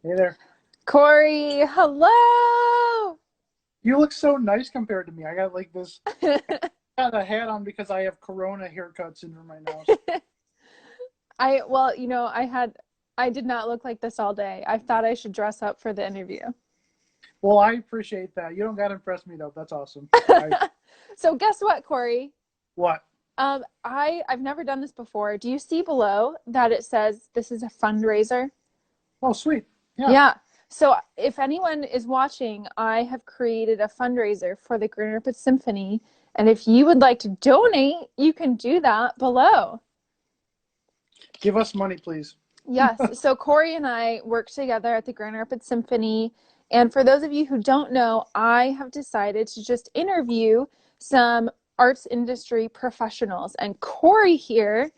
Hey there. Corey, hello. You look so nice compared to me. I got like this, got a hat on because I have Corona haircut syndrome right now. I did not look like this all day. I thought I should dress up for the interview. Well, I appreciate that. You don't got to impress me though. That's awesome. I So guess what, Corey? what? I've never done this before. Do you see below that it says this is a fundraiser? Oh, sweet. Yeah. Yeah. So if anyone is watching, I have created a fundraiser for the Grand Rapids Symphony, and if you would like to donate, you can do that below. Give us money, please. Yes. So Corey and I work together at the Grand Rapids Symphony. And for those of you who don't know, I have decided to just interview some arts industry professionals. And Corey here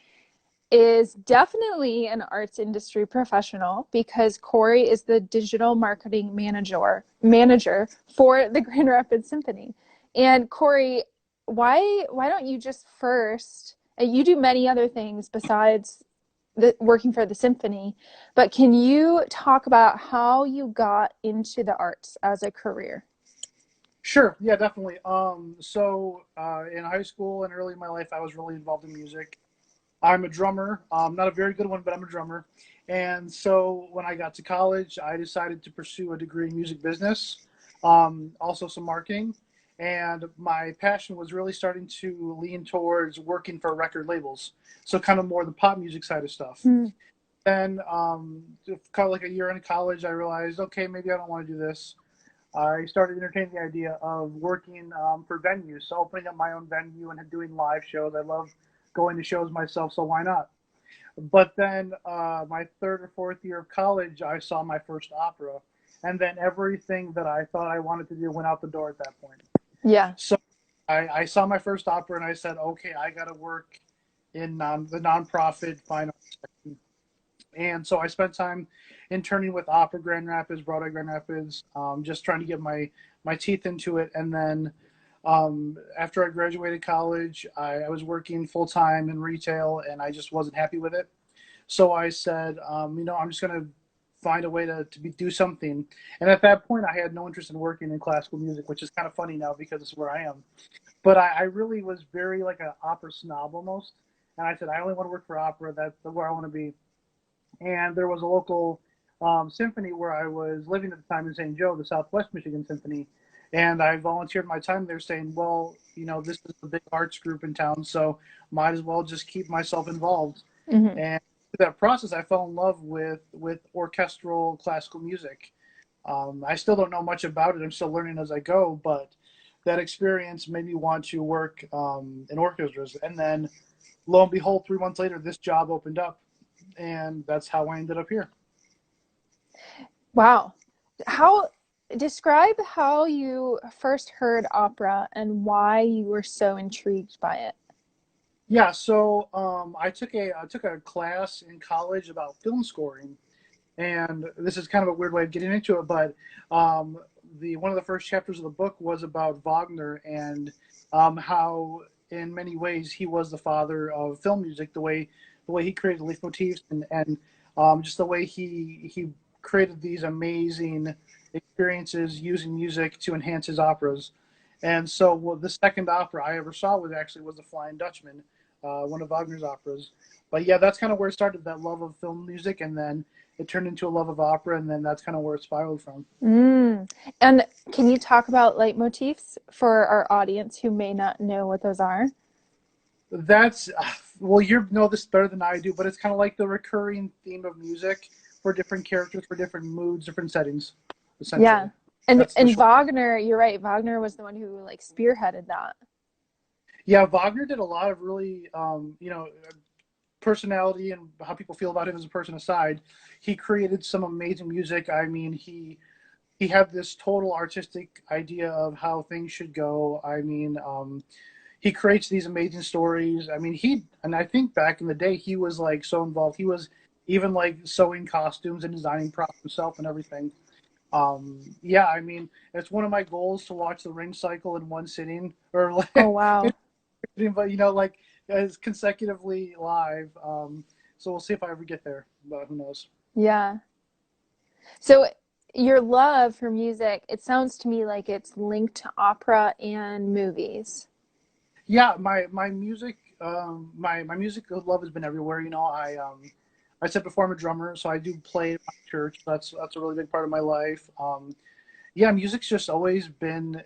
is definitely an arts industry professional because Corey is the digital marketing manager for the Grand Rapids Symphony. And Corey, why don't you just first, you do many other things besides working for the symphony, but can you talk about how you got into the arts as a career? Sure. Yeah, definitely. In high school and early in my life, I was really involved in music. I'm a drummer. Not a very good one, but I'm a drummer. And so when I got to college, I decided to pursue a degree in music business, also some marketing. And my passion was really starting to lean towards working for record labels. So kind of more the pop music side of stuff. Mm. Then, kind of like a year in college, I realized, okay, maybe I don't want to do this. I started entertaining the idea of working for venues, so opening up my own venue and doing live shows. I love going to shows myself, so why not? But then my third or fourth year of college, I saw my first opera, and then everything that I thought I wanted to do went out the door at that point. Yeah. So I saw my first opera, and I said, okay, I got to work in the nonprofit fine arts section. And so I spent time interning with Opera Grand Rapids, Broadway Grand Rapids, just trying to get my teeth into it. And then after I graduated college, I was working full time in retail, and I just wasn't happy with it. So I said, I'm just going to find a way to do something. And at that point, I had no interest in working in classical music, which is kind of funny now because it's where I am. But I really was very like an opera snob almost. And I said, I only want to work for opera. That's where I want to be. And there was a local symphony where I was living at the time in St. Joe, the Southwest Michigan Symphony. And I volunteered my time there saying, well, this is a big arts group in town, so might as well just keep myself involved. Hmm. And through that process, I fell in love with orchestral classical music. I still don't know much about it. I'm still learning as I go, but that experience made me want to work in orchestras. And then, lo and behold, 3 months later, this job opened up, and that's how I ended up here. Wow. How Describe how you first heard opera and why you were so intrigued by it. Yeah, so I took a class in college about film scoring, and this is kind of a weird way of getting into it, but um, the one of the first chapters of the book was about Wagner and how, in many ways, he was the father of film music. The way he created leitmotifs and just the way he created these amazing experiences using music to enhance his operas. And so, well, the second opera I ever saw was The Flying Dutchman, one of Wagner's operas. But yeah, that's kind of where it started, that love of film music, and then it turned into a love of opera, and then that's kind of where it spiraled from. Mm. And can you talk about leitmotifs for our audience who may not know what those are? That's well, you know this better than I do, but it's kind of like the recurring theme of music for different characters, for different moods, different settings, Yeah. essentially. And That's the and short. Wagner, you're right. Wagner was the one who like spearheaded that. Yeah, Wagner did a lot of really, personality and how people feel about him as a person aside. He created some amazing music. I mean, he had this total artistic idea of how things should go. I mean, he creates these amazing stories. I mean, and I think back in the day, he was like so involved. He was even like sewing costumes and designing props himself and everything. Yeah, I mean, it's one of my goals to watch the Ring Cycle in one sitting, or Oh, like, wow. but like as consecutively live. So we'll see if I ever get there, but who knows? Yeah. So your love for music, it sounds to me like it's linked to opera and movies. Yeah, my music, my music love has been everywhere. I said before I'm a drummer, so I do play at my church. That's a really big part of my life. Yeah, music's just always been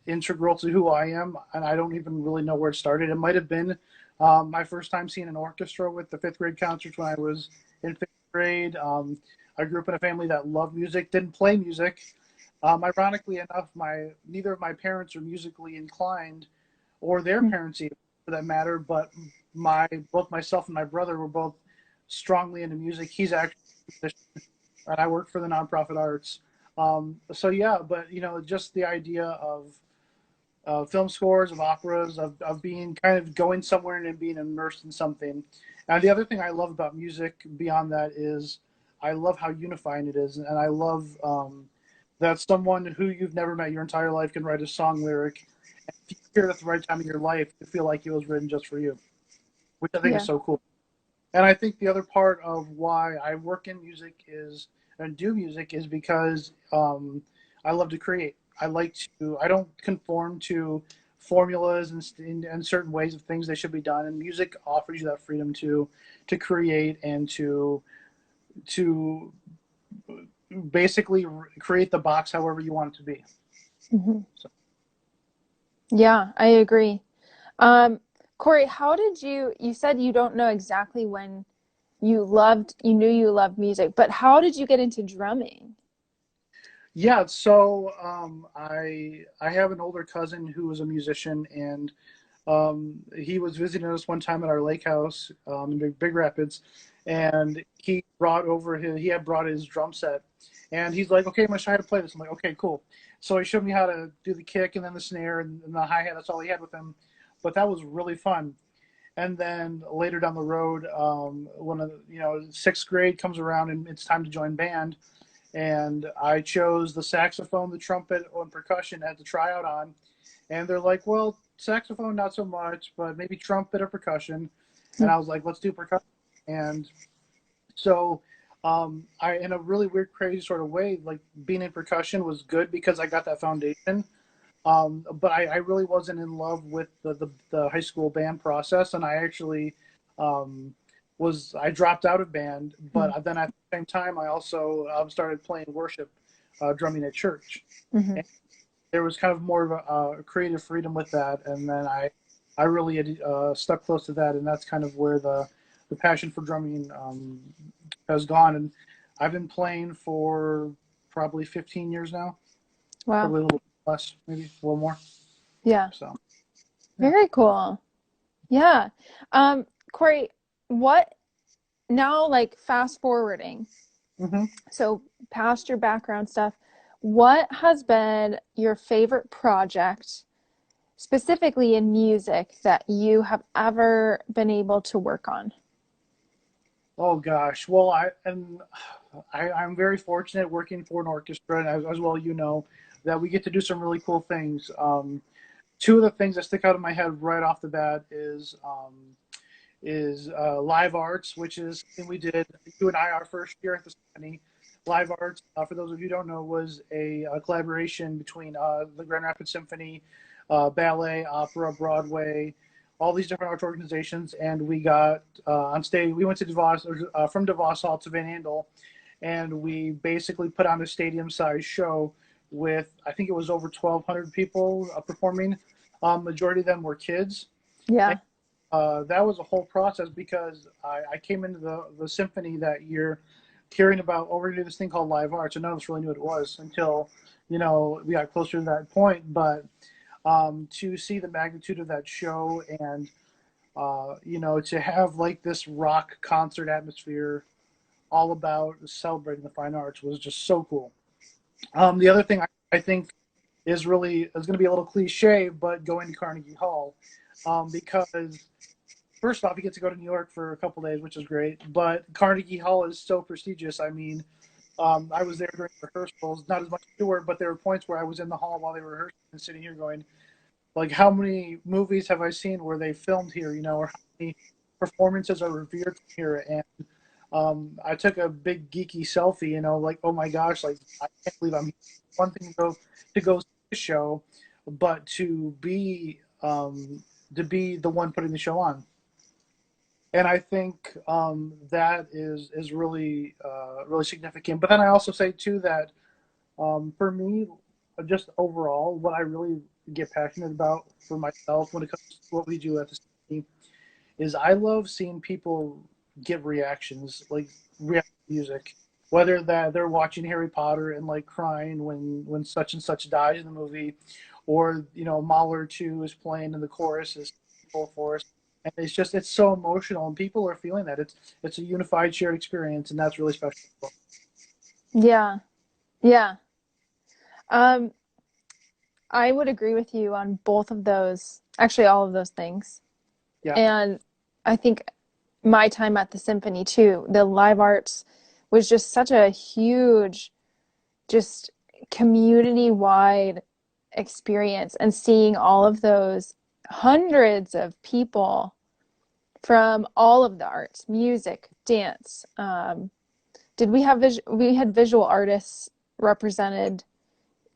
integral to who I am, and I don't even really know where it started. It might have been my first time seeing an orchestra with the fifth grade concerts when I was in fifth grade. I grew up in a family that loved music, didn't play music. Ironically enough, my neither of my parents are musically inclined, or their parents even, for that matter. But my both myself and my brother were both strongly into music. He's actually a musician, and I work for the nonprofit arts. So yeah, but just the idea of film scores, of operas, of being kind of going somewhere and being immersed in something. And the other thing I love about music beyond that is I love how unifying it is. And I love that someone who you've never met your entire life can write a song lyric. And if you hear it at the right time in your life, you feel like it was written just for you, which I think is Yeah. so cool. And I think the other part of why I work in music is and do music is because I love to create. I don't conform to formulas and certain ways of things they should be done. And music offers you that freedom to create and to basically create the box however you want it to be. Hmm. So, Yeah, I agree. Um, Corey, how did you said you don't know exactly when you knew you loved music, but how did you get into drumming? yeah, so I have an older cousin who was a musician, and he was visiting us one time at our lake house in Big Rapids, and he had brought his drum set, and he's like, "Okay, I'm gonna show you how to play this." I'm like, "Okay, cool." So he showed me how to do the kick and then the snare and the hi hat. That's all he had with him, but that was really fun. And then later down the road, when sixth grade comes around and it's time to join band, and I chose the saxophone, the trumpet, and percussion at the tryout on. And they're like, well, saxophone, not so much, but maybe trumpet or percussion. And I was like, let's do percussion. And so in a really weird, crazy sort of way, like being in percussion was good because I got that foundation. But I really wasn't in love with the high school band process. And I actually um, I dropped out of band, but then at the same time, I also started playing worship, drumming at church. Mm-hmm. And there was kind of more of a creative freedom with that. And then I really had, stuck close to that. And that's kind of where the passion for drumming has gone. And I've been playing for probably 15 years now, Wow. probably a little less, maybe a little more. Yeah. So, yeah. Very cool. Yeah. Corey, what now, like fast forwarding, Hmm. so past your background stuff, what has been your favorite project, specifically in music, that you have ever been able to work on? Oh gosh. Well, I'm very fortunate working for an orchestra, and as well, that we get to do some really cool things. Two of the things that stick out in my head right off the bat is live arts, which is something we did. You and I, our first year at the symphony. Live arts, for those of you who don't know, was a collaboration between the Grand Rapids Symphony, ballet, opera, Broadway, all these different arts organizations, and we got on stage. We went to DeVos, from DeVos Hall to Van Andel, and we basically put on a stadium-sized show with, I think it was over 1,200 people performing. Majority of them were kids. And Yeah. that was a whole process because I came into the symphony that year hearing about, oh, we're going to do this thing called live arts, and none of us really knew what it was until, we got closer to that point. But to see the magnitude of that show and, to have like this rock concert atmosphere all about celebrating the fine arts was just so cool. The other thing I think is going to be a little cliche, but going to Carnegie Hall, because first off, you get to go to New York for a couple days, which is great. But Carnegie Hall is so prestigious. I mean, I was there during rehearsals, not as much as you were, but there were points where I was in the hall while they were rehearsing and sitting here going, like, how many movies have I seen where they filmed here, or how many performances are revered from here? And I took a big geeky selfie, like, oh my gosh, like I can't believe I'm here. One thing to go see the show, but to be the one putting the show on. And I think that is really really significant. But then I also say too that for me, just overall, what I really get passionate about for myself when it comes to what we do at the city is I love seeing people give reactions, like react to music, whether that they're watching Harry Potter and like crying when such and such dies in the movie, or Mahler 2 is playing and the chorus is full force, and it's so emotional and people are feeling that it's a unified shared experience, and that's really special. Yeah. Yeah. Um, I would agree with you on both of those, actually all of those things. Yeah, And I think my time at the symphony too, the live arts was just such a huge, just community-wide experience, and seeing all of those hundreds of people from all of the arts, music, dance. Did we have we had visual artists represented,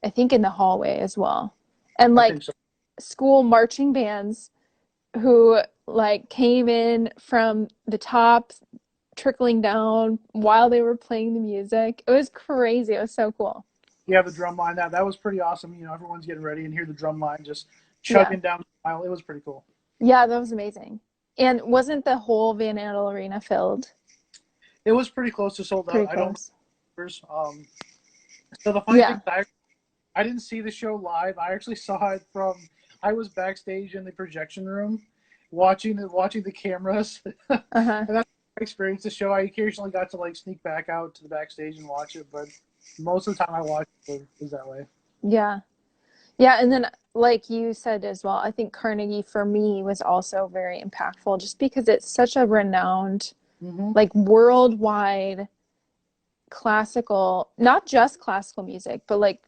I think, in the hallway as well. And I like think so. school marching bands who like came in from the top, trickling down while they were playing the music. It was crazy. It was so cool. Yeah, the drum line, that was pretty awesome. Everyone's getting ready and hear the drum line just Yeah. chugging down the aisle. It was pretty cool. Yeah, that was amazing. And wasn't the whole Van Andel Arena filled? It was pretty close to sold out. Pretty I don't close. so the funny thing Yeah. is I didn't see the show live. I actually saw it from I was backstage in the projection room watching the cameras. And Uh-huh. that's my experience the show. I occasionally got to like sneak back out to the backstage and watch it, but most of the time I watched it was that way. Yeah. Yeah, and then like you said as well, I think Carnegie for me was also very impactful just because it's such a renowned, Hmm. like worldwide classical, not just classical music, but like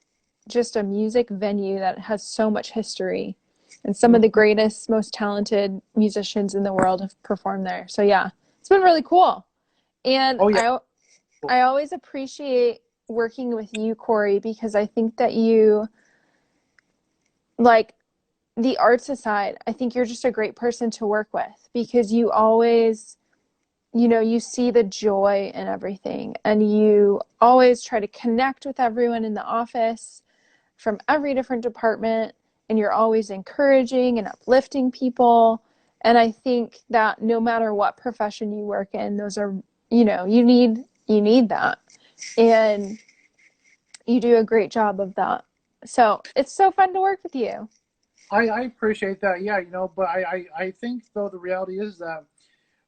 just a music venue that has so much history. And some of the Hmm. greatest, most talented musicians in the world have performed there. So yeah, it's been really cool. And Oh yeah. I always appreciate working with you, Corey, because I think that you like the arts aside, I think you're just a great person to work with because you always, you see the joy in everything, and you always try to connect with everyone in the office from every different department, and you're always encouraging and uplifting people. And I think that no matter what profession you work in, those are, you need that. And you do a great job of that. So it's so fun to work with you. I appreciate that. Yeah, but I think though the reality is that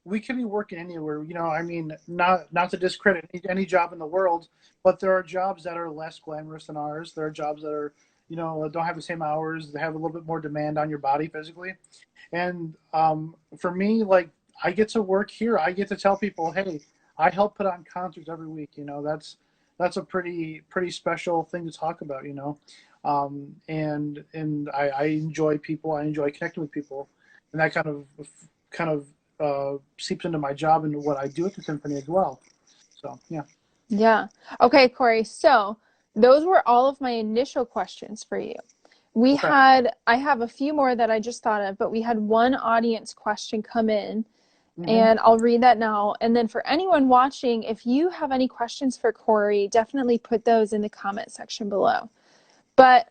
we could be working anywhere. I mean, not to discredit any job in the world, but there are jobs that are less glamorous than ours. There are jobs that are, don't have the same hours. They have a little bit more demand on your body physically. And for me, like I get to work here. I get to tell people, hey, I help put on concerts every week. That's a pretty special thing to talk about. And I enjoy people. I enjoy connecting with people, and that kind of seeps into my job and what I do at the symphony as well. So yeah. Yeah. Okay, Corey. So those were all of my initial questions for you. Okay. I have a few more that I just thought of, but we had one audience question come in, Hmm. and I'll read that now. And then for anyone watching, if you have any questions for Corey, definitely put those in the comment section below. But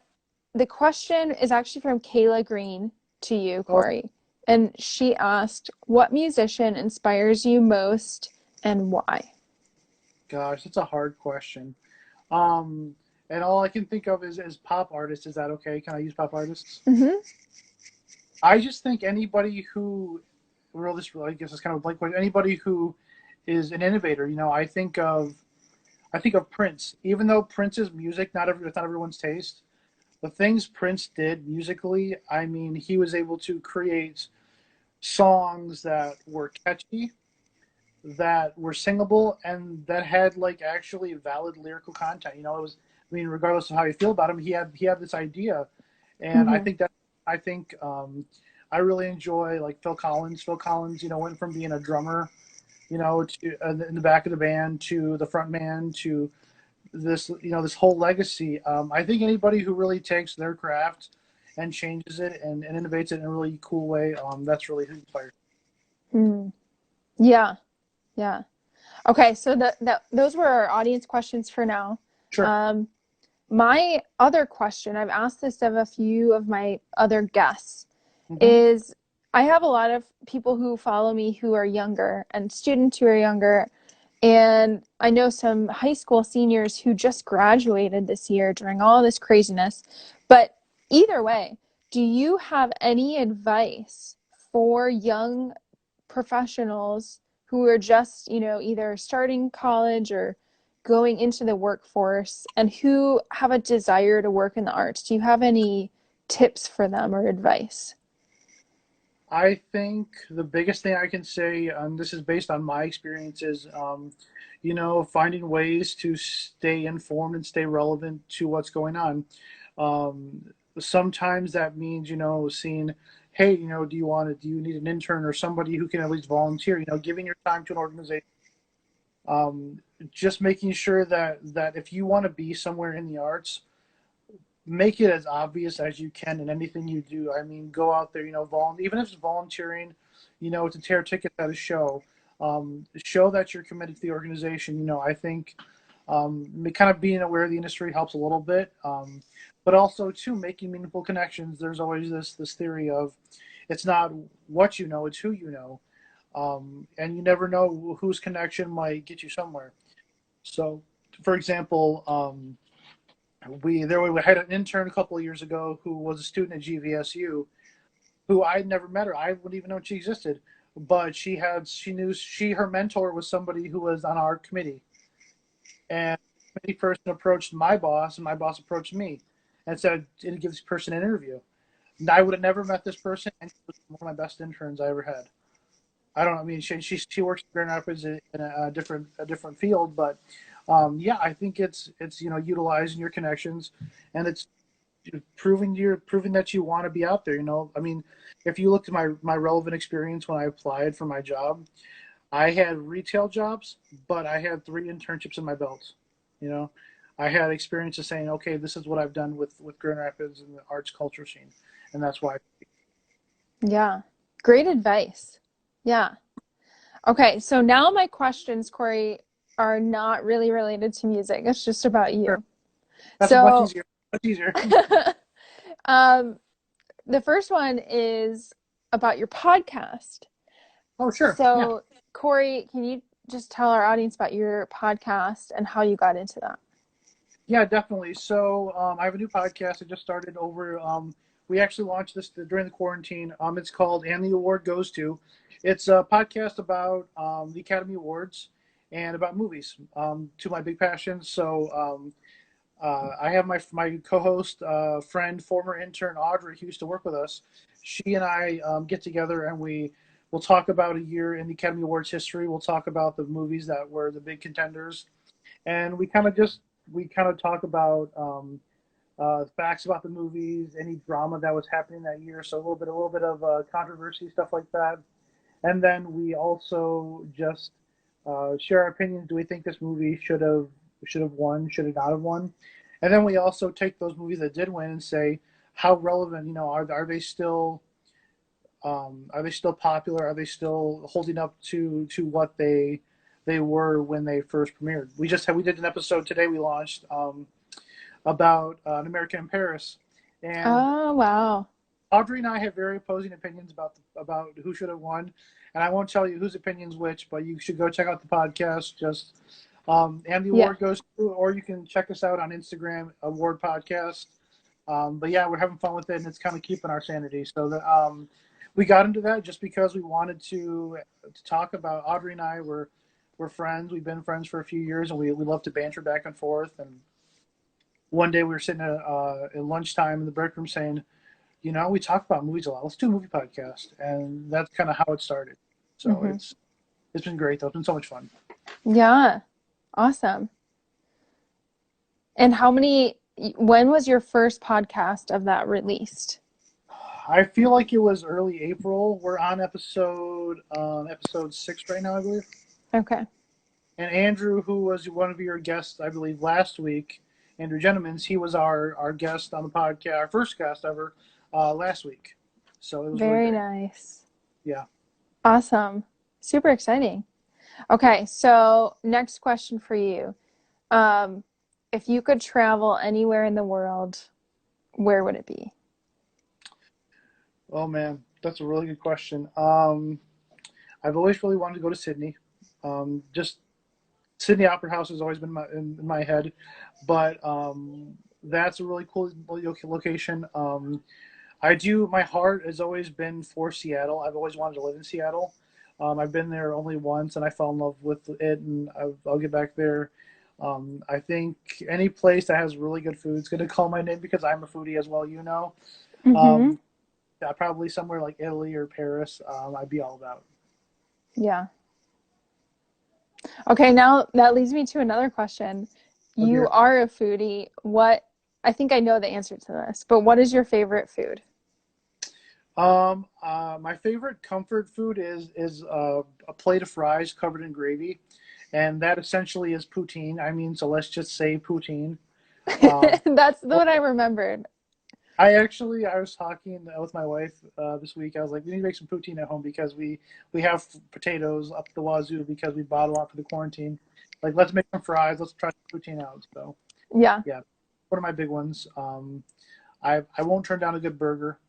the question is actually from Kayla Green to you, Oh Corey. And she asked, what musician inspires you most and why? gosh, that's a hard question. Um, and all I can think of is pop artists. Is that okay? Can I use pop artists? Mm-hmm. I just think anybody who, well, this really, I guess it's kind of a blank question. Anybody who is an innovator. I think of Prince. Even though Prince's music, it's not everyone's taste. The things Prince did musically, I mean, he was able to create songs that were catchy, that were singable, and that had like actually valid lyrical content. It was, I mean, regardless of how you feel about him, he had this idea, and I Mm-hmm. think that I think I really enjoy like Phil Collins. Phil Collins, went from being a drummer to in the back of the band, to the front man, to this, this whole legacy. I think anybody who really takes their craft and changes it and innovates it in a really cool way, that's really who inspires. Hmm. Yeah. Yeah. Okay. So those were our audience questions for now. Sure. Um, my other question, I've asked this of a few of my other guests, Hmm. is I have a lot of people who follow me who are younger and students who are younger. And I know some high school seniors who just graduated this year during all this craziness. But either way, do you have any advice for young professionals who are just, either starting college or going into the workforce and who have a desire to work in the arts? Do you have any tips for them or advice? I think the biggest thing I can say, this is based on my experiences, finding ways to stay informed and stay relevant to what's going on. Sometimes that means, seeing, hey, do you need an intern or somebody who can at least volunteer, giving your time to an organization. Um, just making sure that if you want to be somewhere in the arts, make it as obvious as you can in anything you do. I mean, go out there, even if it's volunteering, to tear tickets at a show, show that you're committed to the organization. I think kind of being aware of the industry helps a little bit, but also too making meaningful connections. There's always this theory of it's not what you know, it's who you know, and you never know whose connection might get you somewhere. So, for example, we had an intern a couple of years ago who was a student at GVSU who I'd never met her. I wouldn't even know she existed, but she knew her mentor was somebody who was on our committee, and the committee person approached my boss, and my boss approached me, and said, "Did give this person an interview?" And I would have never met this person, and she was one of my best interns I ever had. I don't know. I mean, she works in Grand Rapids in a different field, but yeah, I think it's utilizing your connections, and it's proving that you want to be out there. I mean, if you looked at my relevant experience when I applied for my job, I had retail jobs, but I had 3 internships in my belt. You know, I had experience of saying, okay, this is what I've done with Grand Rapids and the arts culture scene, and that's why. Yeah. Great advice. Yeah. Okay, so now my questions, Corey, are not really related to music. It's just about Sure. you. That's much So, easier. Much easier. um, the first one is about your podcast. Oh, sure. Yeah. So, Corey, can you just tell our audience about your podcast and how you got into that? Yeah, definitely. So I have a new podcast I just started over. We actually launched this during the quarantine. It's called "And the Award Goes To." It's a podcast about the Academy Awards and about movies. Two of my big passions. So I have my co-host, friend, former intern Audrey, who used to work with us. She and I get together and we'll talk about a year in the Academy Awards history. We'll talk about the movies that were the big contenders, and we kind of talk about facts about the movies, any drama that was happening that year. So a little bit of controversy, stuff like that. And then we also just share our opinions. Do we think this movie should have won? Should it not have won? And then we also take those movies that did win and say how relevant. Are they still popular? Are they still holding up to what they were when they first premiered? We did an episode today. We launched about An American in Paris, and Oh, wow. Audrey and I have very opposing opinions about who should have won, and I won't tell you whose opinions which, but you should go check out the podcast. Just and the Yeah. award goes to, or you can check us out on Instagram, Award Podcast. But yeah, we're having fun with it, and it's kind of keeping our sanity. So we got into that just because we wanted to talk about. Audrey and I were friends. We've been friends for a few years, and we love to banter back and forth. And one day we were sitting at lunchtime in the break room saying, we talk about movies a lot. Let's do a movie podcast, and that's kind of how it started. So Hmm. it's been great though. It's been so much fun. Yeah. Awesome. And when was your first podcast of that released? I feel like it was early April. We're on episode 6 right now, I believe. Okay. And Andrew, who was one of your guests, I believe, last week, Andrew Genomans, he was our guest on the podcast, our first guest ever last week. So it was really Very great. nice. Yeah. Awesome. Super exciting. Okay, so next question for you. Um, if you could travel anywhere in the world, where would it be? Oh man, that's a really good question. I've always really wanted to go to Sydney. Just Sydney Opera House has always been in my head, but that's a really cool location. I do. My heart has always been for Seattle. I've always wanted to live in Seattle. I've been there only once, and I fell in love with it, and I'll get back there. I think any place that has really good food is going to call my name because I'm a foodie as well. Mm-hmm. Um, yeah, probably somewhere like Italy or Paris. I'd be all about. Yeah. Okay, now that leads me to another question. Oh You dear. are a foodie. I think I know the answer to this, but what is your favorite food? My favorite comfort food is a plate of fries covered in gravy, and that essentially is poutine. I mean, so let's just say poutine. Um, That's what I remembered. I was talking with my wife this week. I was like, we need to make some poutine at home because we have potatoes up the wazoo because we bought a lot for the quarantine. Like, let's make some fries. Let's try some poutine out. So Yeah. yeah, one of my big ones. I won't turn down a good burger.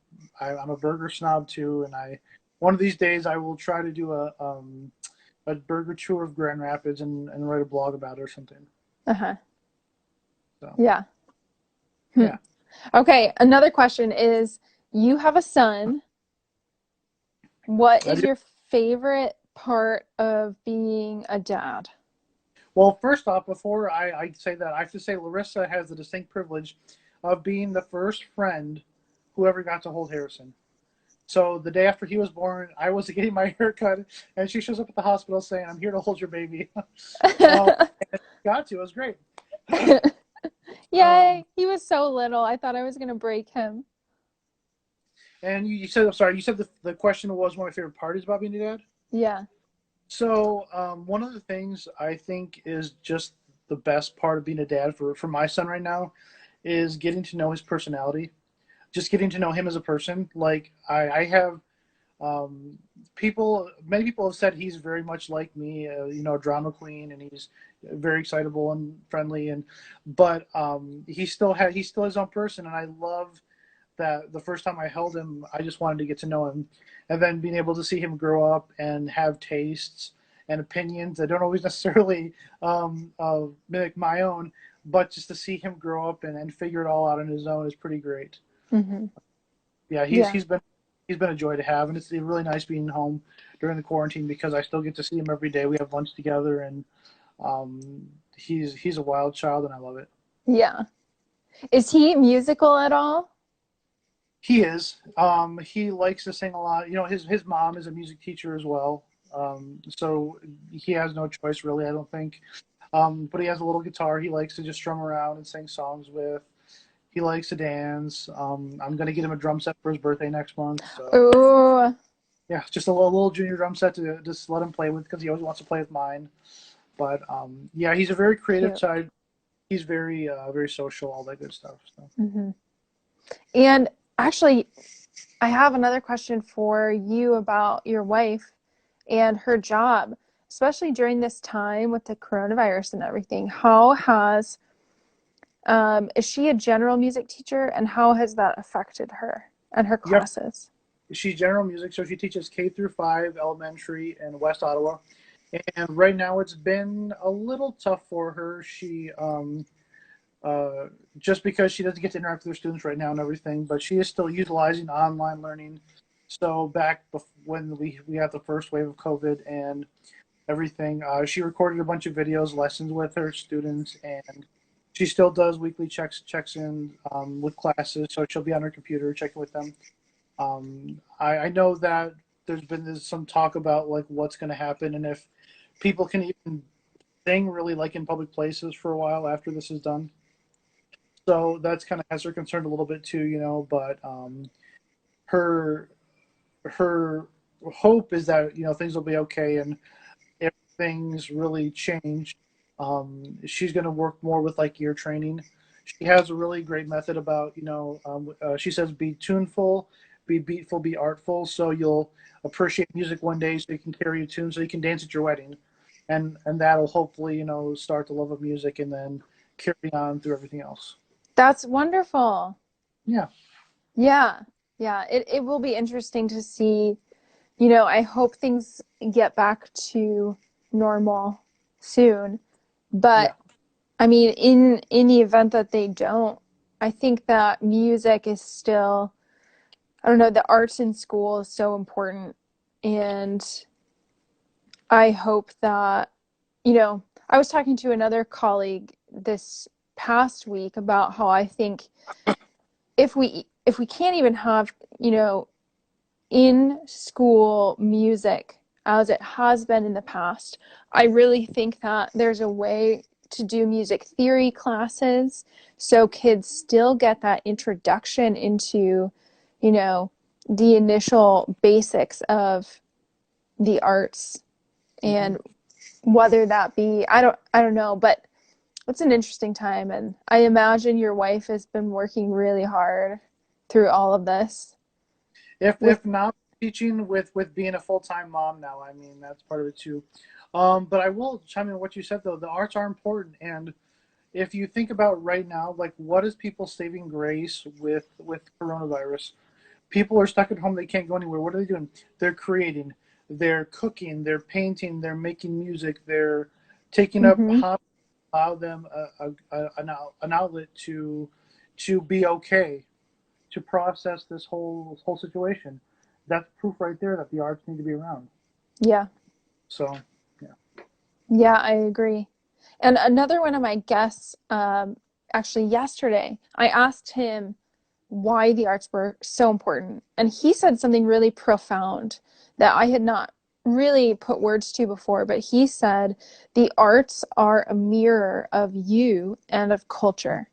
I'm a burger snob too, and I one of these days I will try to do a burger tour of Grand Rapids and write a blog about it or something. Uh-huh. So Yeah. Hmm. yeah. Okay, another question is you have a son. What I is do. your favorite part of being a dad? Well, first off, before I say that, I have to say Larissa has the distinct privilege of being the first friend who ever got to hold Harrison. So the day after he was born, I was getting my hair cut, and she shows up at the hospital saying, "I'm here to hold your baby." um, and got to. It was great. um, Yay, he was so little. I thought I was gonna break him. and you said, I'm sorry, you said the question was one of my favorite parties about being a dad. Yeah. So one of the things I think is just the best part of being a dad for my son right now is getting to know his personality, just getting to know him as a person. Like I have um, many people have said he's very much like me, a drama queen, and he's very excitable and friendly, but he's still his own person, and I love that the first time I held him, I just wanted to get to know him. And then being able to see him grow up and have tastes and opinions that don't always necessarily mimic my own, but just to see him grow up and figure it all out on his own is pretty great. Hmm. Yeah, Yeah. he's been a joy to have, and it's really nice being home during the quarantine because I still get to see him every day. We have lunch together, and he's a wild child, and I love it. Yeah. Is he musical at all? He is. He likes to sing a lot. His mom is a music teacher as well. So he has no choice really, I don't think. But he has a little guitar he likes to just strum around and sing songs with. He likes to dance. I'm gonna get him a drum set for his birthday next month. So Ooh, yeah, just a little junior drum set to just let him play with because he always wants to play with mine. But yeah, he's a very creative cute. child. He's very social, all that good stuff. So. Hmm. And actually, I have another question for you about your wife and her job, especially during this time with the coronavirus and everything. Is she a general music teacher, and how has that affected her and her Yep, classes? she's general music, so she teaches K through 5 elementary in West Ottawa. And right now it's been a little tough for her. She uh, just because she doesn't get to interact with her students right now and everything, but she is still utilizing online learning. So when we had the first wave of COVID and everything, she recorded a bunch of videos, lessons with her students, and she still does weekly checks in with classes. So she'll be on her computer checking with them. I know that there's some talk about like what's going to happen and if people can even sing really like in public places for a while after this is done. So that's kind of has her concerned a little bit too, But her her hope is that things will be okay and things really change, she's going to work more with like ear training. She has a really great method about, she says, be tuneful, be beatful, be artful. So you'll appreciate music one day so you can carry a tune so you can dance at your wedding. And that'll hopefully, start the love of music and then carry on through everything else. That's wonderful. Yeah. Yeah. Yeah. It will be interesting to see. I hope things get back to normal soon. Yeah. But I mean, in the event that they don't, I think that music is still, I don't know, the arts in school is so important. And I hope that, I was talking to another colleague this past week about how I think if we can't even have, in school music as it has been in the past, I really think that there's a way to do music theory classes so kids still get that introduction into, the initial basics of the arts. Hmm. And whether that be, I don't know, but it's an interesting time, and I imagine your wife has been working really hard through all of this If with. if not teaching with being a full time mom now, I mean that's part of it too. But I will chime in on what you said though. The arts are important, and if you think about right now, like what is people saving grace with coronavirus? People are stuck at home; they can't go anywhere. What are they doing? They're creating, they're cooking, they're painting, they're making music, they're taking up Mhm. hobbies, allow them an outlet to be okay, to process this whole situation. That's proof right there that the arts need to be around. Yeah. So, yeah. Yeah, I agree. And another one of my guests, actually yesterday, I asked him why the arts were so important. And he said something really profound that I had not really put words to before, but he said the arts are a mirror of you and of culture.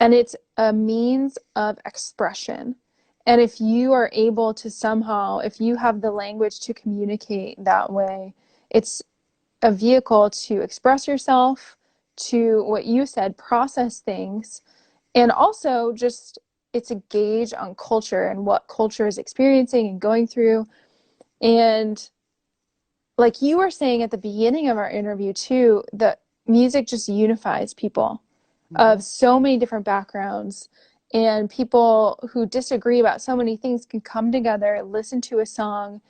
And it's a means of expression. And if you are able to somehow, if you have the language to communicate that way, it's a vehicle to express yourself, to what you said, process things, and also just it's a gauge on culture and what culture is experiencing and going through. And like you were saying at the beginning of our interview, too, that music just unifies people Hmm. of so many different backgrounds. And people who disagree about so many things can come together, listen to a song,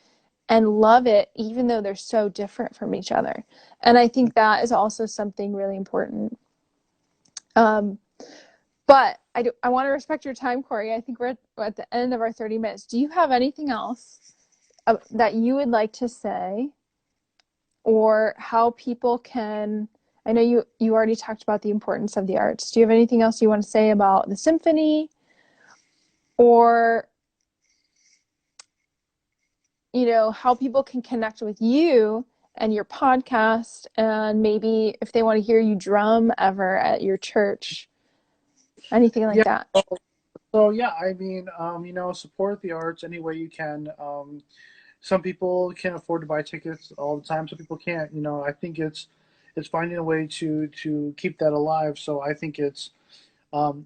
and love it, even though they're so different from each other. And I think that is also something really important. Um, but I want to respect your time, Corey. I think we're at the end of our 30 minutes. Do you have anything else that you would like to say, or how people can? I know you already talked about the importance of the arts. Do you have anything else you want to say about the symphony, or how people can connect with you and your podcast, and maybe if they want to hear you drum ever at your church, anything like Yeah. that? So yeah, I mean, support the arts any way you can. Some people can afford to buy tickets all the time. Some people can't. I think it's finding a way to keep that alive. So I think it's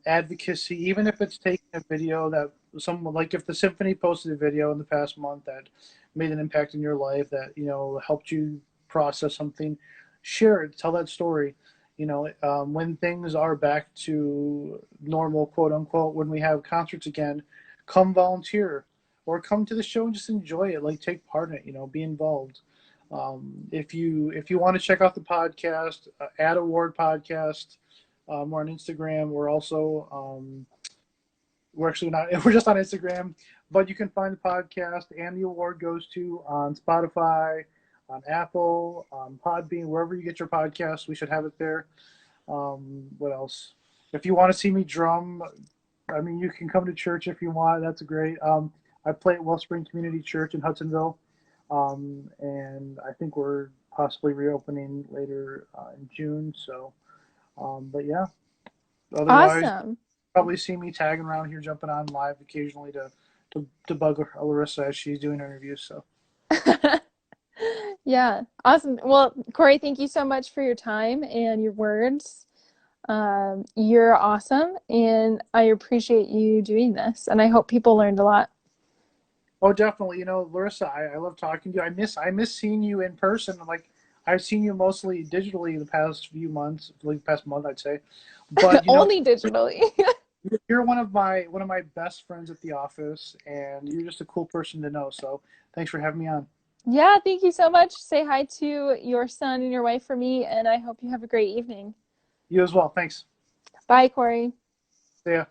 advocacy, even if it's taking a video that someone, like if the symphony posted a video in the past month that made an impact in your life, that helped you process something, share it, tell that story. When things are back to normal, quote unquote, when we have concerts again, come volunteer or come to the show and just enjoy it, like take part in it, be involved. If you want to check out the podcast, Ad Award Podcast, we're on Instagram. We're actually not. We're just on Instagram, but you can find the podcast and the award goes to on Spotify, on Apple, on Podbean, wherever you get your podcasts. We should have it there. What else? If you want to see me drum, I mean, you can come to church if you want. That's great. I play at Wellspring Community Church in Hudsonville, and I think we're possibly reopening later in June. So, but yeah. Otherwise, Awesome. probably see me tagging around here, jumping on live occasionally to bug Larissa as she's doing her interviews. So Yeah, awesome. Well, Corey, thank you so much for your time and your words. You're awesome, and I appreciate you doing this, and I hope people learned a lot. Oh, definitely. Larissa, I love talking to you. I miss seeing you in person. Like I've seen you mostly digitally the past few months, like the past month, I'd say. But Only digitally. you're one of my best friends at the office, and you're just a cool person to know. So thanks for having me on. Yeah, thank you so much. Say hi to your son and your wife for me, and I hope you have a great evening. You as well. Thanks. Bye, Corey. See ya.